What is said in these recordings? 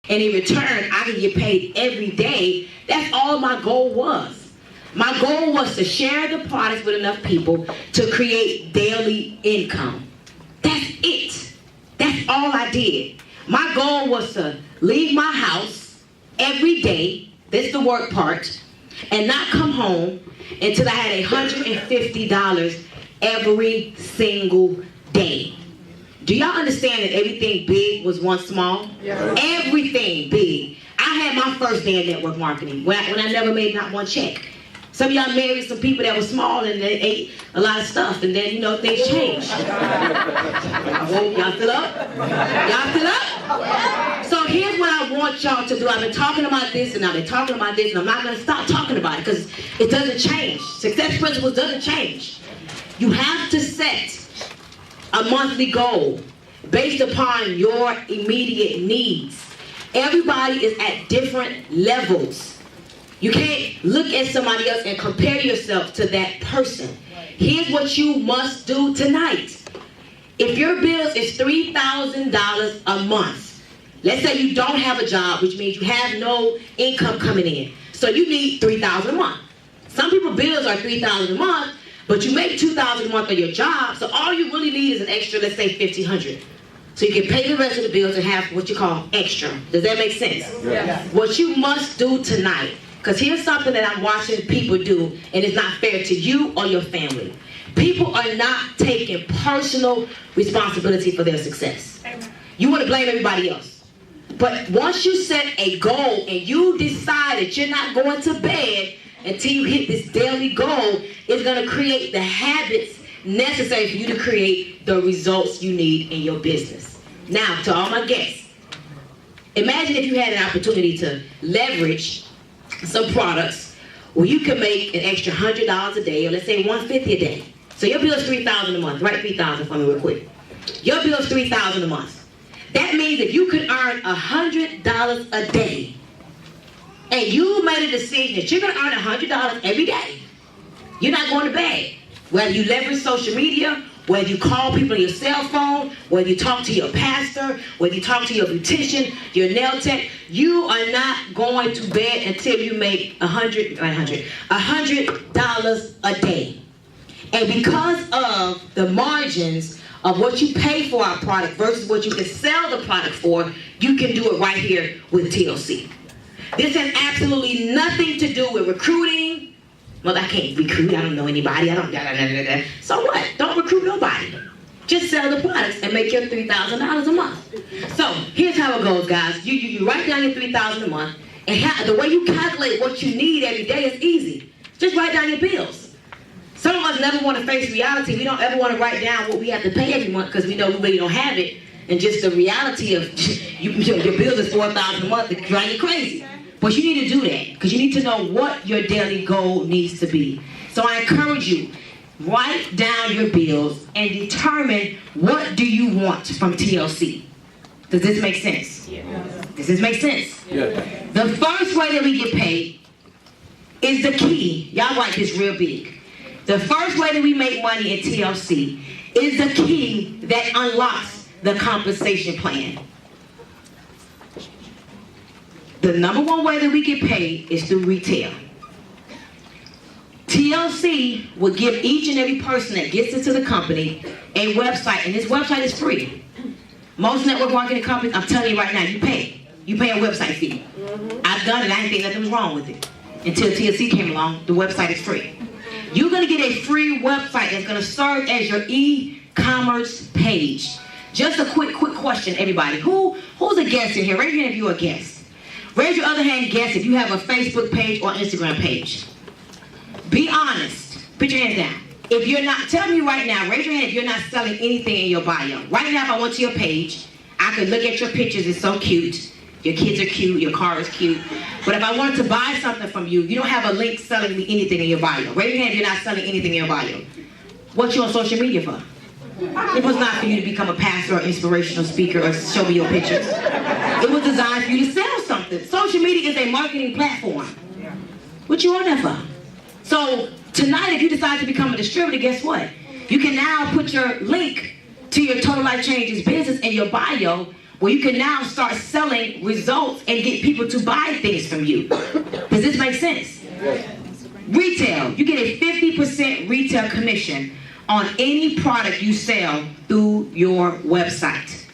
and in return, I can get paid every day. That's all my goal was. My goal was to share the products with enough people to create daily income. That's it. That's all I did. My goal was to leave my house every day, that's the work part, and not come home until I had $150 every single day. Do y'all understand that everything big was once small? Yeah. Everything big. I had my first day in network marketing when I never made not one check. Some of y'all married some people that were small and they ate a lot of stuff, and then, you know, things changed. Y'all still up? Y'all still up? So here's what I want y'all to do. I've been talking about this, and I've been talking about this, and I'm not going to stop talking about it because it doesn't change. Success principles doesn't change. You have to set a monthly goal based upon your immediate needs. Everybody is at different levels. You can't look at somebody else and compare yourself to that person. Here's what you must do tonight. If your bills is $3,000 a month, let's say you don't have a job, which means you have no income coming in. So you need $3,000 a month. Some people's bills are $3,000 a month, but you make $2,000 a month on your job, so all you really need is an extra, let's say $1,500. So you can pay the rest of the bills and have what you call extra. Does that make sense? Yeah. What you must do tonight, because here's something that I'm watching people do, and it's not fair to you or your family. People are not taking personal responsibility for their success. You want to blame everybody else. But once you set a goal and you decide that you're not going to bed until you hit this daily goal, it's going to create the habits necessary for you to create the results you need in your business. Now, to all my guests, imagine if you had an opportunity to leverage some products where you can make an extra $100 a day, or let's say $150 a day. So your bill is $3,000 a month. Write $3,000 for me real quick. Your bill is $3,000 a month. That means if you could earn $100 a day, and you made a decision that you're going to earn $100 every day, you're not going to bed. Whether you leverage social media, whether you call people on your cell phone, whether you talk to your pastor, whether you talk to your beautician, your nail tech, you are not going to bed until you make $100 a day. And because of the margins of what you pay for our product versus what you can sell the product for, you can do it right here with TLC. This has absolutely nothing to do with recruiting. Well, I can't recruit. I don't know anybody. So what? Don't recruit nobody. Just sell the products and make your $3,000 a month. So here's how it goes, guys. You write down your $3,000 a month, and the way you calculate what you need every day is easy. Just write down your bills. Some of us never want to face reality. We don't ever want to write down what we have to pay every month because we know we really don't have it. And just the reality of your bills is $4,000 a month, it drives you crazy. But you need to do that because you need to know what your daily goal needs to be. So I encourage you, write down your bills and determine what do you want from TLC. Does this make sense? Yeah. Does this make sense? Yeah. The first way that we get paid is the key. Y'all write this real big. The first way that we make money in TLC is the key that unlocks the compensation plan. The number one way that we get paid is through retail. TLC will give each and every person that gets into the company a website, and this website is free. Most network marketing companies, I'm telling you right now, you pay. You pay a website fee. I've done it, I didn't think nothing was wrong with it. Until TLC came along, the website is free. You're gonna get a free website that's gonna serve as your e-commerce page. Just a quick question, everybody. Who's a guest in here? Raise your hand if you're a guest. Raise your other hand, guess if you have a Facebook page or Instagram page. Be honest. Put your hands down. If you're not, tell me right now, raise your hand if you're not selling anything in your bio. Right now, if I went to your page, I could look at your pictures, it's so cute. Your kids are cute, your car is cute. But if I wanted to buy something from you, you don't have a link selling me anything in your bio. Raise your hand if you're not selling anything in your bio. What you on social media for? It was not for you to become a pastor or inspirational speaker or show me your pictures. It was designed for you to sell something. Social media is a marketing platform. What you on there for? So tonight, if you decide to become a distributor, guess what? You can now put your link to your Total Life Changes business in your bio where you can now start selling results and get people to buy things from you. Does this make sense? Retail, you get a 50% retail commission on any product you sell through your website.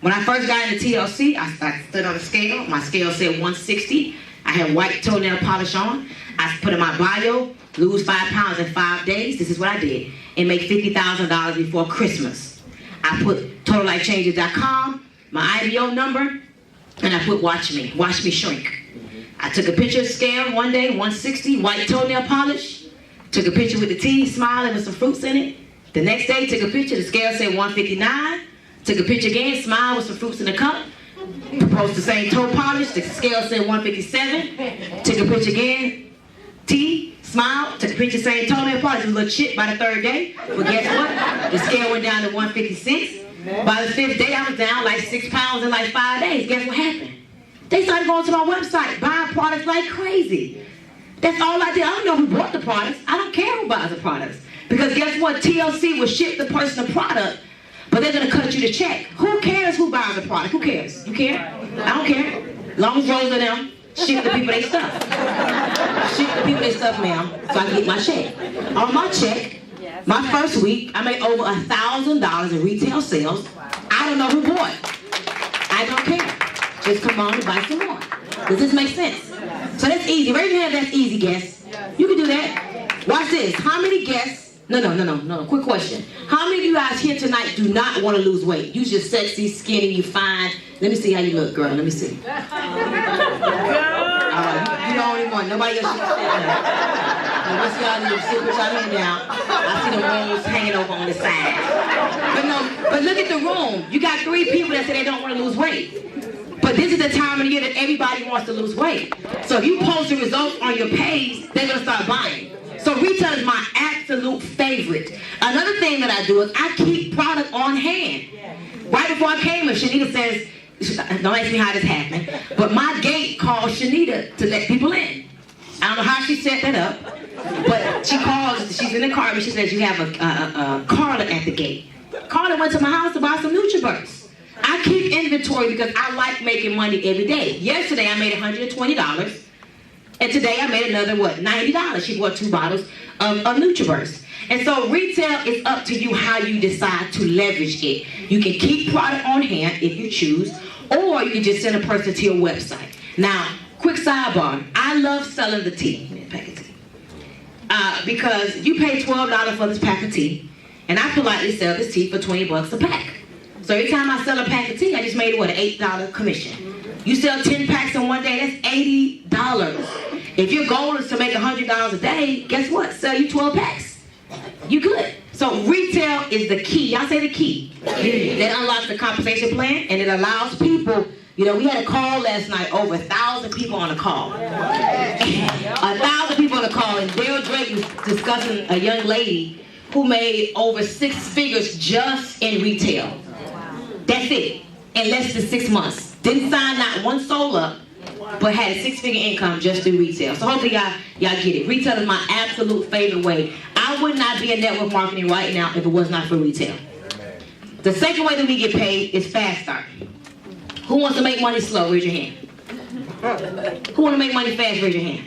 When I first got into TLC, I stood on a scale. My scale said 160. I had white toenail polish on. I put in my bio, lose 5 pounds in 5 days. This is what I did. And make $50,000 before Christmas. I put totallifechanges.com, my IBO number, and I put watch me shrink. I took a picture of scale one day, 160, white toenail polish. Took a picture with the tea, smiling with some fruits in it. The next day, took a picture, the scale said 159. Took a picture again, smile with some fruits in the cup. Proposed the same toe polish, the scale said 157. Took a picture again, tea, smile, took a picture, same toenail polish. It was a little shit by the 3rd day. But guess what? The scale went down to 156. By the 5th day, I was down like 6 pounds in like 5 days. Guess what happened? They started going to my website, buying products like crazy. That's all I did. I don't know who bought the products. I don't care who buys the products. Because guess what? TLC will ship the person the product, but they're going to cut you the check. Who cares who buys the product? Who cares? You care? I don't care. Long as Rose of them ship the people they stuff. Ship the people they stuff, ma'am, so I can get my check. On my check, my first week, I made over $1,000 in retail sales. I don't know who bought. I don't care. Just come on and buy some more. Does this make sense? So that's easy. Raise your hand if that's easy, guests. You can do that. Watch this. How many guests? No. Quick question. How many of you guys here tonight do not want to lose weight? You just sexy, skinny, you fine. Let me see how you look, girl. Let me see. You the only one. Nobody else should stand up. Now, let's see how you sit with your hand down. I see the rolls hanging over on the side. But look at the room. You got 3 people that say they don't want to lose weight. But this is the time of the year that everybody wants to lose weight. So if you post the results on your page, they're going to start buying. So retail is my absolute favorite. Another thing that I do is I keep product on hand. Right before I came in, Shanita says, don't ask me how this happened, but my gate called Shanita to let people in. I don't know how she set that up, but she calls, she's in the car, and she says, you have a Carla at the gate. Carla went to my house to buy some NutriBursts. I keep inventory because I like making money every day. Yesterday I made $120, and today I made another, $90. She bought 2 bottles of NutriBurst. And so retail is up to you how you decide to leverage it. You can keep product on hand if you choose, or you can just send a person to your website. Now, quick sidebar. I love selling the tea. Pack of tea. Because you pay $12 for this pack of tea, and I politely sell this tea for $20 a pack. So every time I sell a pack of tea, I just made an $8 commission. You sell 10 packs in one day, that's $80. If your goal is to make $100 a day, guess what? Sell you 12 packs. You good. So retail is the key. Y'all say the key. That unlocks the compensation plan, and it allows people, we had a call last night, over 1,000 people on a call. 1,000 people on a call, and Dale Drake was discussing a young lady who made over 6 figures just in retail. That's it. In less than 6 months. Didn't sign not one soul up, but had a 6-figure income just through retail. So hopefully y'all get it. Retail is my absolute favorite way. I would not be in network marketing right now if it was not for retail. The second way that we get paid is fast start. Who wants to make money slow? Raise your hand. Who want to make money fast? Raise your hand.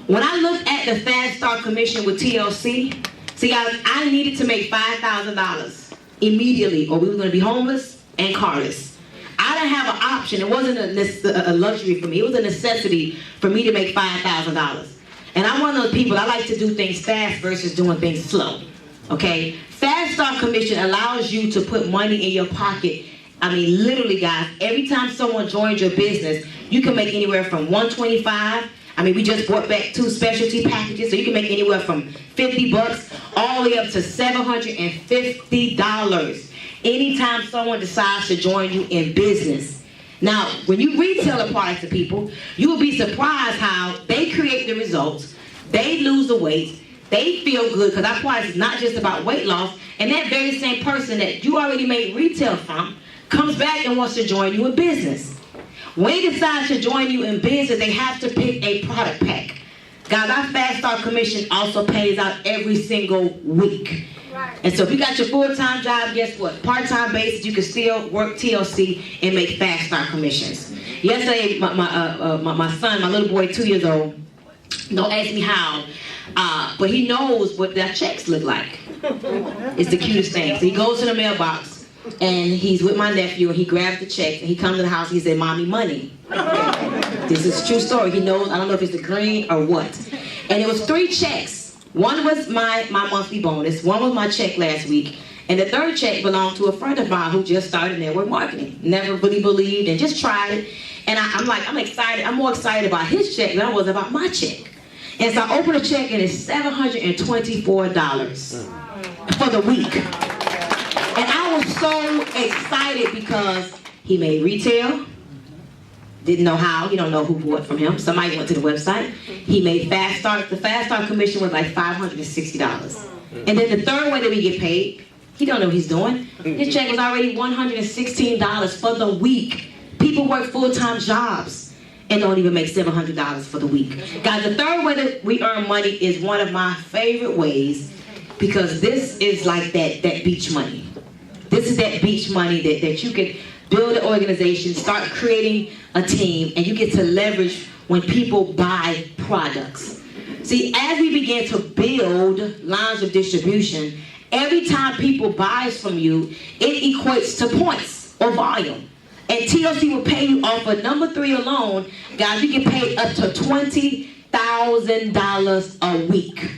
When I looked at the fast start commission with TLC, see guys, I needed to make $5,000 immediately, or we were going to be homeless and carless. I didn't have an option. It wasn't a luxury for me. It was a necessity for me to make $5,000. And I'm one of those people, I like to do things fast versus doing things slow. Okay? Fast start commission allows you to put money in your pocket. I mean, literally, guys, every time someone joins your business, you can make anywhere from $125. I mean, we just brought back 2 specialty packages, so you can make anywhere from $50 all the way up to $750 anytime someone decides to join you in business. Now, when you retail a product to people, you will be surprised how they create the results, they lose the weight, they feel good, because our product is not just about weight loss, and that very same person that you already made retail from comes back and wants to join you in business. When they decide to join you in business, they have to pick a product pack. Guys, our Fast Start Commission also pays out every single week. Right. And so if you got your full-time job, guess what? Part-time basis, you can still work TLC and make fast start commissions. Yesterday, my son, my little boy, 2 years old, don't ask me how, but he knows what their checks look like. It's the cutest thing. So he goes to the mailbox, and he's with my nephew, and he grabs the check, and he comes to the house, and he said, "Mommy, money." This is a true story. He knows, I don't know if it's the green or what. And it was 3 checks. One was my monthly bonus, one was my check last week, and the third check belonged to a friend of mine who just started network marketing. Never really believed and just tried it. And I'm excited. I'm more excited about his check than I was about my check. And so I open the check and it's $724 for the week. And I was so excited because he made retail. Didn't know how. He don't know who bought from him. Somebody went to the website. He made fast start. The fast start commission was like $560. And then the third way that we get paid, he don't know what he's doing. His check was already $116 for the week. People work full-time jobs and don't even make $700 for the week. Guys, the third way that we earn money is one of my favorite ways, because this is like that beach money. This is that beach money that you can build an organization, start creating a team, and you get to leverage when people buy products. See, as we begin to build lines of distribution, every time people buy from you, it equates to points or volume. And TLC will pay you off of number 3 alone. Guys, you get paid up to $20,000 a week.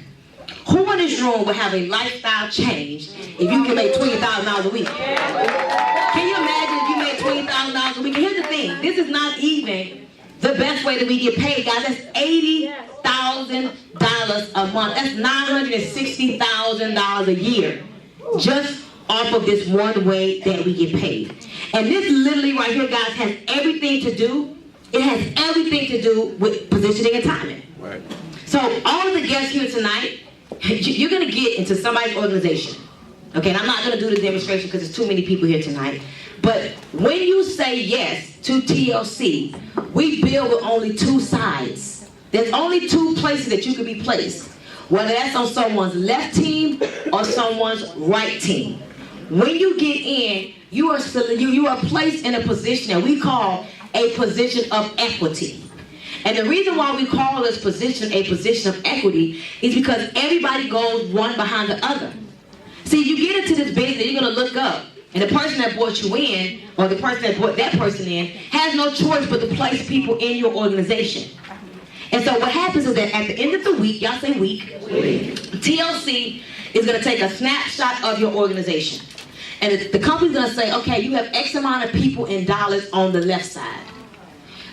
Who in this room will have a lifestyle change if you can make $20,000 a week? Can you imagine if you made $20,000 a week? And here's the thing, this is not even the best way that we get paid, guys. That's $80,000 a month. That's $960,000 a year. Just off of this one way that we get paid. And this literally right here, guys, has everything to do, it has everything to do with positioning and timing. Right. So all of the guests here tonight, you're gonna get into somebody's organization. Okay, and I'm not gonna do the demonstration because there's too many people here tonight. But when you say yes to TLC, we build with only 2 sides. There's only 2 places that you can be placed, whether that's on someone's left team or someone's right team. When you get in, you are placed in a position that we call a position of equity. And the reason why we call this position a position of equity is because everybody goes one behind the other. See, you get into this business, you're going to look up, and the person that brought you in, or the person that brought that person in, has no choice but to place people in your organization. And so what happens is that at the end of the week, y'all say week, TLC is going to take a snapshot of your organization. And the company's going to say, okay, you have X amount of people in dollars on the left side.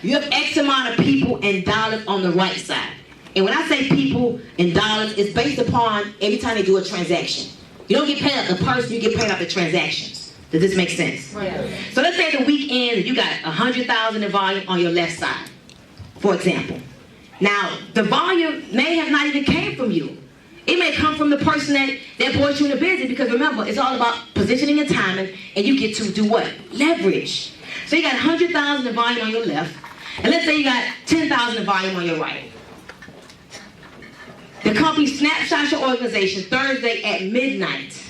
You have X amount of people in dollars on the right side. And when I say people in dollars, it's based upon every time they do a transaction. You don't get paid off the person, you get paid off the transactions. Does this make sense? Right. So let's say the weekend, you got 100,000 in volume on your left side, for example. Now, the volume may have not even came from you. It may come from the person that brought you in the business, because remember, it's all about positioning and timing, and you get to do what? Leverage. So you got 100,000 in volume on your left, and let's say you got 10,000 in volume on your right. The company snapshots your organization Thursday at midnight.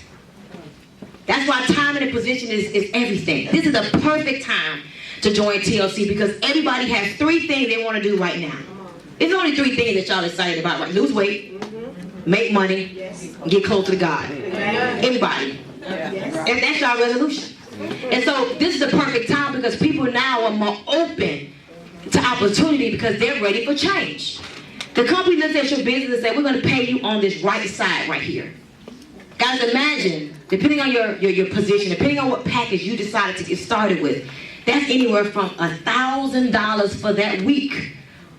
That's why timing and position is everything. This is a perfect time to join TLC, because everybody has 3 things they want to do right now. There's only 3 things that y'all excited about, right? Lose weight, make money, and get close to God. Anybody. And that's our resolution. And so this is the perfect time, because people now are more open to opportunity because they're ready for change. The company looks at your business and says, we're going to pay you on this right side right here. Guys, imagine, depending on your position, depending on what package you decided to get started with, that's anywhere from $1,000 for that week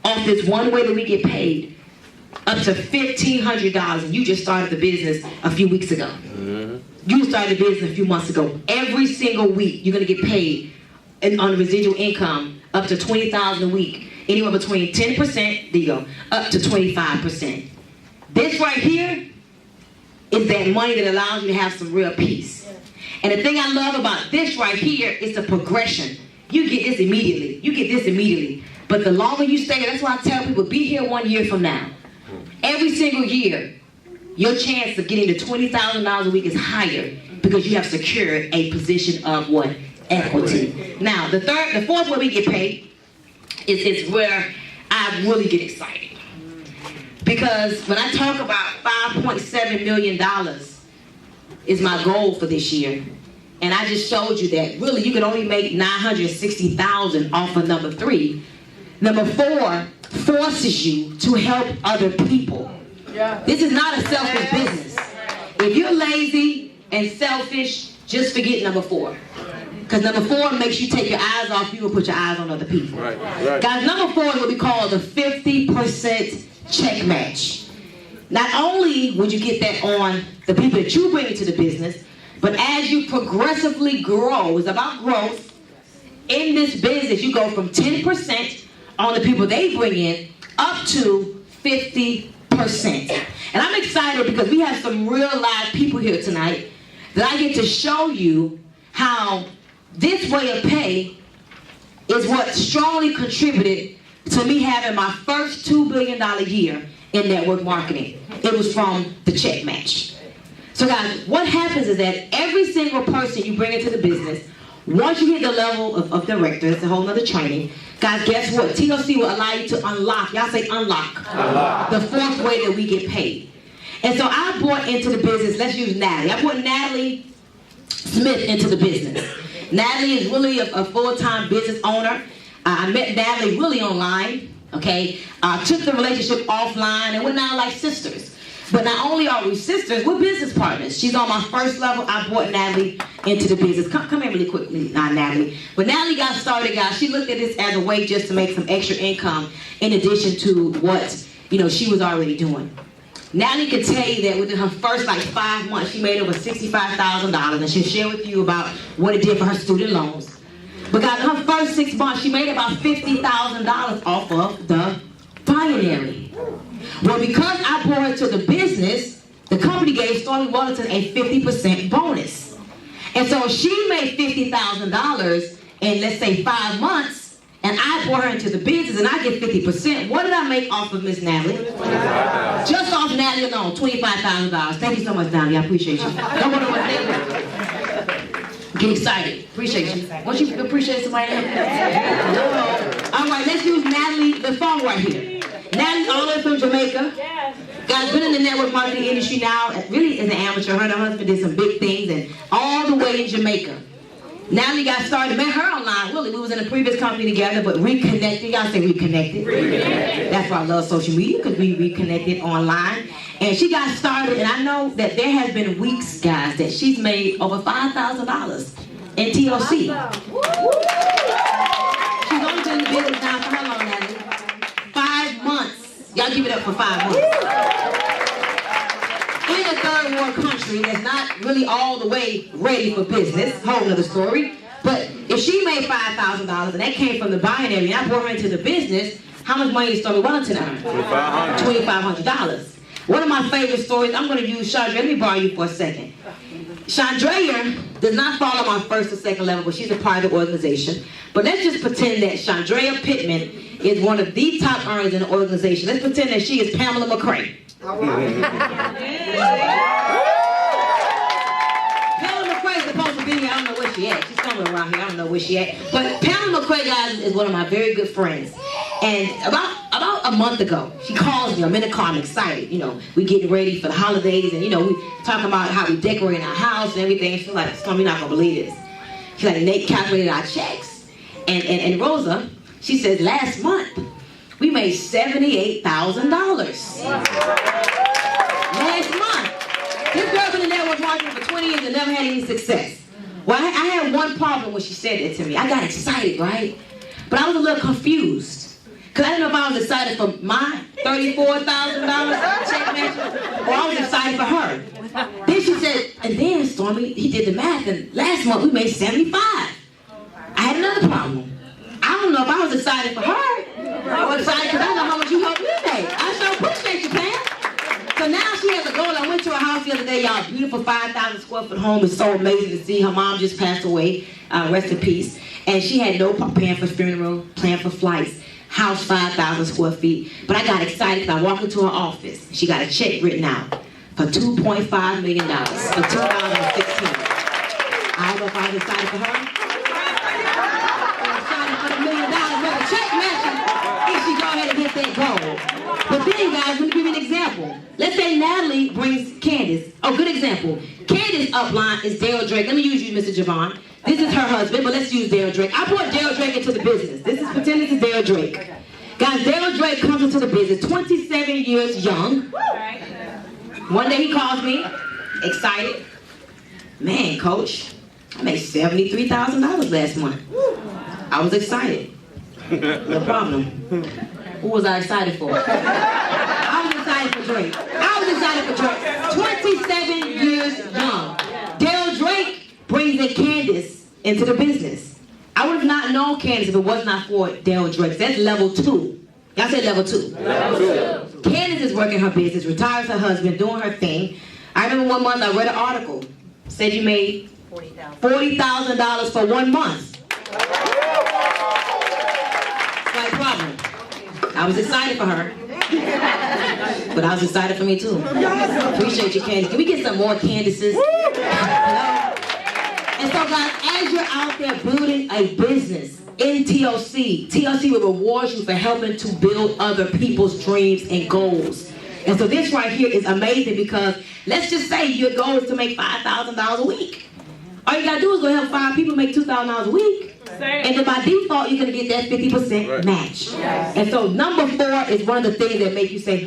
off this one way that we get paid, up to $1,500, and you just started the business a few weeks ago. Mm-hmm. You started the business a few months ago. Every single week, you're going to get paid on the residual income up to $20,000 a week, anywhere between 10%, there you go, up to 25%. This right here is that money that allows you to have some real peace. And the thing I love about this right here is the progression. You get this immediately. You get this immediately. But the longer you stay, that's why I tell people, be here 1 year from now. Every single year, your chance of getting to $20,000 a week is higher because you have secured a position of what? Equity. Now, the fourth way we get paid is where I really get excited. Because when I talk about $5.7 million is my goal for this year, and I just showed you that really you can only make $960,000 off of number 3. Number 4 forces you to help other people. Yeah. This is not a selfish business. If you're lazy and selfish, just forget number 4. Because number 4 makes you take your eyes off you and put your eyes on other people. Right. Guys, number 4 is what we call the 50% check match. Not only would you get that on the people that you bring into the business, but as you progressively grow, it's about growth, in this business you go from 10% on the people they bring in up to 50%. And I'm excited because we have some real live people here tonight that I get to show you how this way of pay is what strongly contributed to me having my first $2 billion year in network marketing. It was from the check match. So guys, what happens is that every single person you bring into the business, once you hit the level of director, it's a whole nother training. Guys, guess what? TLC will allow you to unlock, y'all say unlock, the 4th way that we get paid. And so I brought into the business, let's use Natalie. I brought Natalie Smith into the business. Natalie is really a full-time business owner. I met Natalie really online, okay? Took the relationship offline, and we're now like sisters. But not only are we sisters, we're business partners. She's on my first level. I brought Natalie into the business. Come here really quickly, not Natalie. But Natalie got started, guys. She looked at this as a way just to make some extra income in addition to what, she was already doing. Natalie can tell you that within her first 5 months, she made over $65,000, and she'll share with you about what it did for her student loans. But guys, in her first 6 months, she made about $50,000 off of the binary. Well, because I brought her to the business, the company gave Stormy Wellington a 50% bonus. And so she made $50,000 in, let's say, 5 months, and I brought her into the business, and I get 50%. What did I make off of Miss Natalie? Just off Natalie alone, $25,000. Thank you so much, Natalie. I appreciate you. Don't go to my name. Get excited. Appreciate you. Once you appreciate somebody else. All right, let's use Natalie, the phone right here. Natalie, all the way from Jamaica. Guys, been in the network marketing industry now, really as an amateur. Her and her husband did some big things, and all the way in Jamaica. Natalie got started, met her online. Really, we was in a previous company together, but reconnected. Y'all say reconnected. That's why I love social media, because we reconnected online. And she got started, and I know that there has been weeks, guys, that she's made over $5,000 in TLC. She's only been in the business now for how long, Natalie? 5 months. Y'all give it up for 5 months. In a third world country that's not really all the way ready for business, whole nother story. But if she made $5,000 and that came from the binary, and I brought her into the business, how much money did Stormy Wellington earn? $2,500. One of my favorite stories, I'm going to use Chandra. Let me borrow you for a second. Chandra does not fall on my first or second level, but she's a part of the organization. But let's just pretend that Chandra Pittman is one of the top earners in the organization. Let's pretend that she is Pamela McCray. Pamela McCray is supposed to be here. I don't know where she at. She's somewhere around here. I don't know where she at. But Pamela McCray, guys, is one of my very good friends. And about a month ago, she calls me. I'm in the car. I'm excited. We getting ready for the holidays, and we talking about how we decorating our house and everything. And she's like, "Stormy, you're not gonna believe this." She's like, "Nate calculated our checks." And Rosa, she says, last month we made $78,000. Last month. This girl's been in network marketing for 20 years and never had any success. Well, I had one problem when she said that to me. I got excited, right? But I was a little confused. Because I didn't know if I was excited for my $34,000 check match or I was excited for her. Then she said, and then Stormy, he did the math, and last month we made 75. I had another problem. I don't know if I was excited for her. I was excited because I don't know how much you helped me make. I sure appreciate you, Pam. So now she has a goal. I went to her house the other day, y'all. Beautiful 5,000 square foot home. It's so amazing to see. Her mom just passed away. Rest in peace. And she had no plan for funeral, plan for flights. House 5,000 square feet. But I got excited because I walked into her office. She got a check written out. for $2.5 million for 2016. I don't know if I was excited for her. I'm excited for the $1 million with a check matching if she go ahead and hit that goal. But then, guys, let me give you an example. Let's say Natalie brings Candace. Oh, good example. Candace's upline is Dale Drake. Let me use you, Mr. Javon. This is her husband, but let's use Dale Drake. I brought Dale Drake into the business. Pretend this is Dale Drake. Guys, Dale Drake comes into the business, 27 years young. One day he calls me, excited. Man, coach, I made $73,000 last month. I was excited. No problem. Who was I excited for? I was excited for Drake. 27 years young. Dale Drake brings in Candace into the business. I would have not known Candace if it was not for Dale Drake. That's level 2. Y'all said level 2. Level 2. Candace is working her business, retires her husband, doing her thing. I remember one month I read an article. Said you made $40,000 for 1 month. Slight problem. I was excited for her. But I was excited for me too. Appreciate you, Candace. Can we get some more Candaces? Hello? And so, guys, as you're out there building a business in TLC, TLC will reward you for helping to build other people's dreams and goals. And so this right here is amazing because let's just say your goal is to make $5,000 a week. All you gotta do is go help 5 people make $2,000 a week. And then by default, you're gonna get that 50% match. And so number 4 is one of the things that make you say,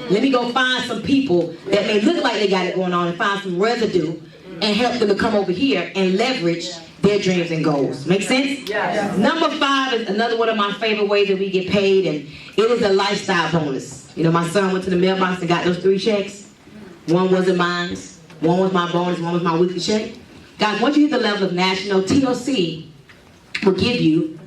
let me go find some people that may look like they got it going on and find some residue and help them to come over here and leverage their dreams and goals. Make sense? Yes. Number 5 is another one of my favorite ways that we get paid, and it is a lifestyle bonus. You know, my son went to the mailbox and got those 3 checks. One wasn't mine, one was my bonus, one was my weekly check. Guys, once you hit the level of national, TLC will give you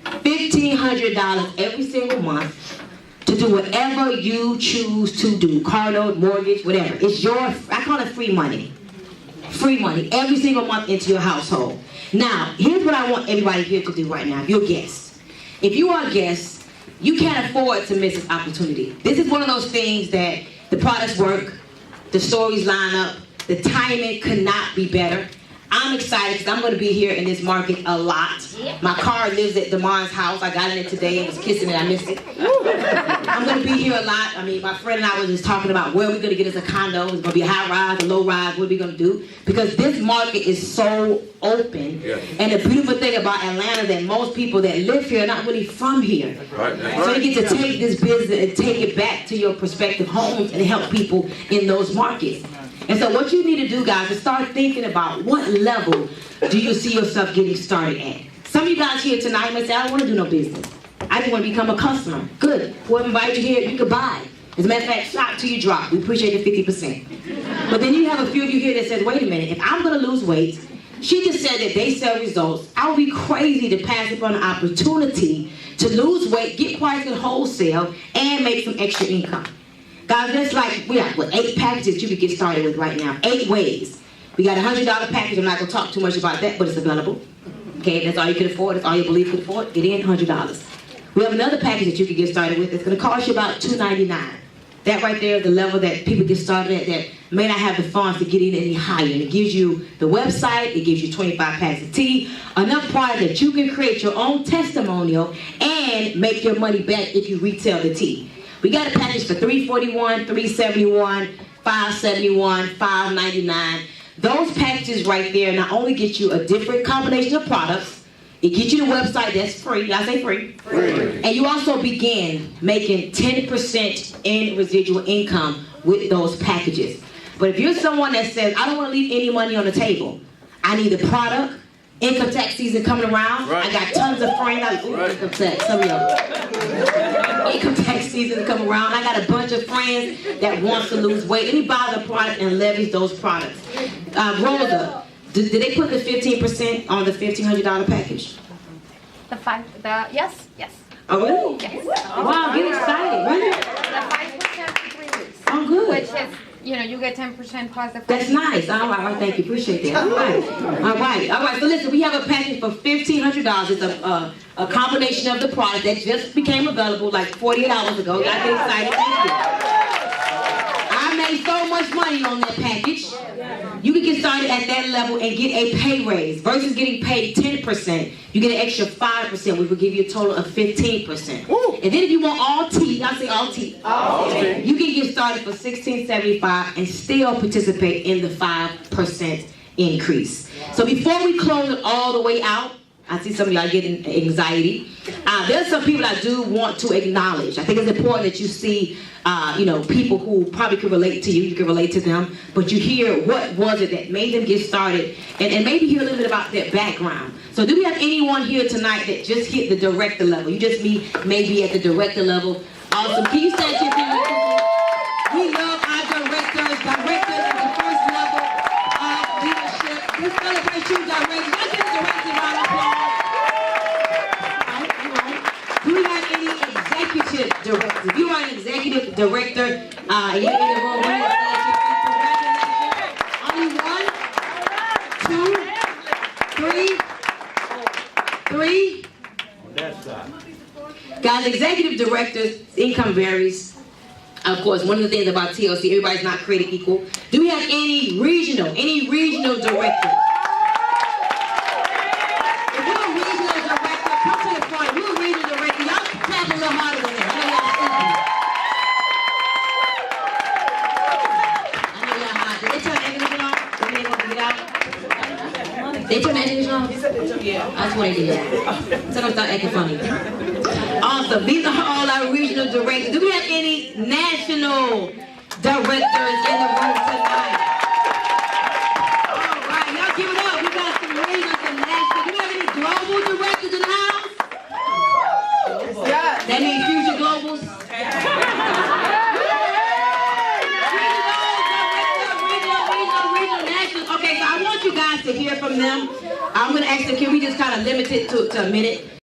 $1,500 every single month to do whatever you choose to do. Car note, mortgage, whatever. It's your, I call it free money. Free money every single month into your household. Now, here's what I want everybody here to do right now. If you're a guest. If you are a guest, you can't afford to miss this opportunity. This is one of those things that the products work, the stories line up, the timing could not be better. I'm excited because I'm going to be here in this market a lot. My car lives at Damon's house. I got in it today and was kissing it. I missed it. I'm going to be here a lot. I mean, my friend and I were just talking about where we're going to get us a condo. It's going to be a high rise, a low rise. What are we going to do? Because this market is so open. And the beautiful thing about Atlanta is that most people that live here are not really from here. So you get to take this business and take it back to your prospective homes and help people in those markets. And so what you need to do, guys, is start thinking about what level do you see yourself getting started at. Some of you guys here tonight may say, I don't want to do no business. I just want to become a customer. Good. Whoever invited you here, you could buy. As a matter of fact, shop till you drop. We appreciate the 50%. But then you have a few of you here that says, wait a minute, if I'm going to lose weight, she just said that they sell results. I would be crazy to pass up on an opportunity to lose weight, get price in wholesale, and make some extra income. Guys, that's like, we have 8 packages you can get started with right now. 8 ways. We got a $100 package. I'm not going to talk too much about that, but it's available. Okay, that's all you can afford. That's all you believe you can afford. Get in, $100. We have another package that you can get started with. It's going to cost you about $299. That right there is the level that people get started at that may not have the funds to get in any higher. And it gives you the website. It gives you 25 packs of tea. Enough product that you can create your own testimonial and make your money back if you retail the tea. We got a package for $341, $371, $571, $599. Those packages right there not only get you a different combination of products, it gets you the website that's free. Y'all say free? Free. And you also begin making 10% in residual income with those packages. But if you're someone that says, I don't want to leave any money on the table, I need the product, income tax season coming around, I got tons of friends, income tax, some of y'all. Income tax season come around, I got a bunch of friends that wants to lose weight. Let me buy the product and leverage those products. Rosa, did they put the 15% on the $1,500 package? Yes. Oh, really? Yes. Wow, get excited, really? The 5% for 3 weeks. Oh, good. Which is, you get 10% plus the 5%. That's nice. All right, thank you. Appreciate that. All right. So listen, we have a package for $1,500. It's a combination of the product that just became available like 48 hours ago. Y'all get excited. Thank you. I made so much money on that package, you can get started at that level and get a pay raise. Versus getting paid 10%, you get an extra 5%, which will give you a total of 15%. And then if you want all tea, y'all say all tea. You can get started for $16.75 and still participate in the 5% increase. So before we close it all the way out, I see some of y'all getting anxiety. There's some people I do want to acknowledge. I think it's important that you see, people who probably could relate to you. You can relate to them, but you hear what was it that made them get started, and maybe hear a little bit about their background. So, do we have anyone here tonight that just hit the director level? You just maybe at the director level. Awesome. Can you stand to your feet? We love our directors. Directors at the first level of leadership. Let's celebrate you, directors. Let's give the directors a round of applause. Do we have any executive directors? If you are an executive director, you're in the room. Only 1, 2, 3. Guys, executive directors, income varies. Of course, one of the things about TLC, everybody's not created equal. Do we have any regional directors? If you're a regional director, come to the front. If you're a regional director, y'all clap a little harder than that. I know y'all hot. Did they turn the air conditioner off? When they want to get out? They turn the air conditioner off? Yeah. That's what they did. So don't start acting funny. Awesome. These are all our regional directors. Do we have any national directors in the room tonight? All right, y'all give it up. We got some regional, some national. Do we have any global directors in the house? Yeah. That means future globals? Regional, national. Okay, so I want you guys to hear from them. I'm going to ask them, can we just kind of limit it to a minute?